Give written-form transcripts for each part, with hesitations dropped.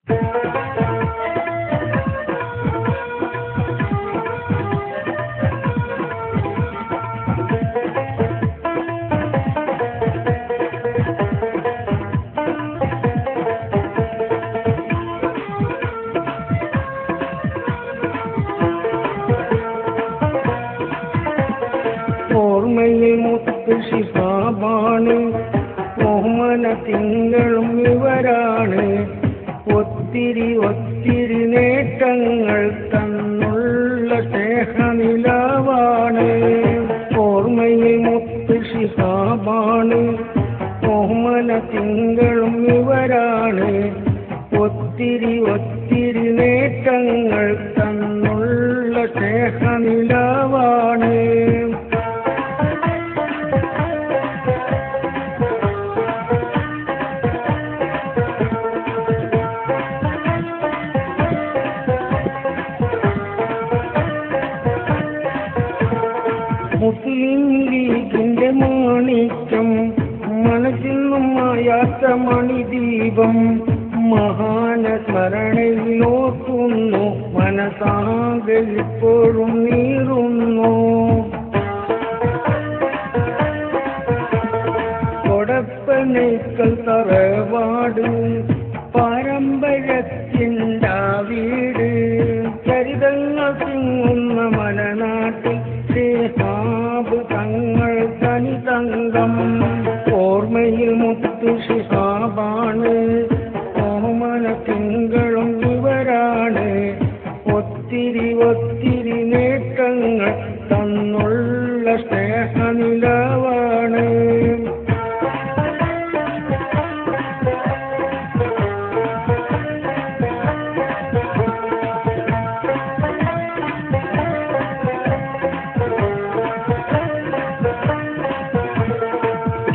ഓർമ്മയിൽ മുത്ത് ശിഹാബാണ്, ഓമന തിങ്കളും ഇവരാണ്, ഒത്തിരി ഒത്തിരി നേട്ടങ്ങൾ തന്നുള്ള സ്നേഹനിലവാണ്. ഓർമ്മയിൽ മുത്ത് ശിഹാബാണ്, ഓമന തിങ്കളും ഇവരാണ്, ഒത്തിരി ഒത്തിരി നേട്ടങ്ങൾ തന്നുള്ള സ്നേഹനിലവാണ്. മുസ്ലിം ലീഗിന്റെ മാണിക്യം, മനസ്സിൽ നിന്നും മായാത്ത മണിദീപം, മഹാന സ്മരണയിലോർക്കുന്നു, മനസ്സാകെ ഇപ്പോഴും നീറുന്നു. കൊടപ്പനയ്ക്കൽ തറവാട്, പാരമ്പര്യത്തിൻ്റെ വീട്, ചരിതങ്ങൾ തിങ്ങുന്ന മലനാട്ടിൽ ശിഹാബ് തങ്ങൾ തനിതങ്കം. ഓർമ്മയിൽ മുത്ത് ശിഹാബാണ്, ഓമന തിങ്കളും ഇവരാണ്, ഒത്തിരി ഒത്തിരി നേട്ടങ്ങൾ തന്നുള്ള സ്നേഹനിലവാണ്.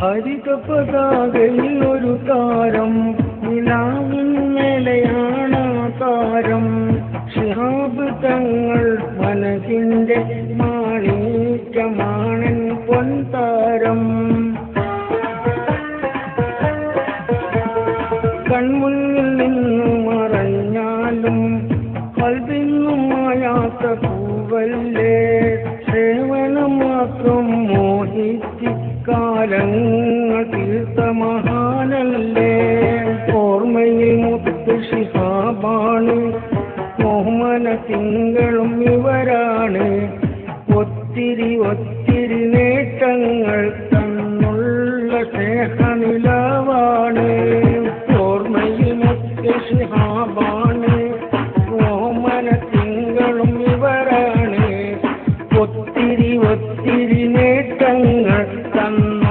ഹരിത പതാകയിൽ ഒരു താരം, നിലാവിന്മേലെയാണ് താരം, ശിഹാബ് തങ്ങൾ മനസ്സിന്റെ മാണിക്യമാണൻ പൊൻതാരം. കൺമുന്നിൽ നിന്നു മറഞ്ഞാലും കൽവിന്നും മായാത്ത പൂവല്ലേ, സേവനം മാത്രം മോഹിച്ച് കാലങ്ങൾ തീർത്ത മഹാനല്ലേ. ഓർമ്മയിൽ മുത്ത് ശിഹാബാണ്, ഓമന തിങ്കളും ഇവരാണ്, ഒത്തിരി ഒത്തിരി നേട്ടങ്ങൾ തന്നുള്ള സ്നേഹനിലവാണ്. ഓർമ്മയിൽ മുത്ത് ശിഹാബാണ്, ഓമന തിങ്കളും ഇവരാണ്, ഒത്തിരി ഒത്തിരി നേട്ടങ്ങൾ തന്ന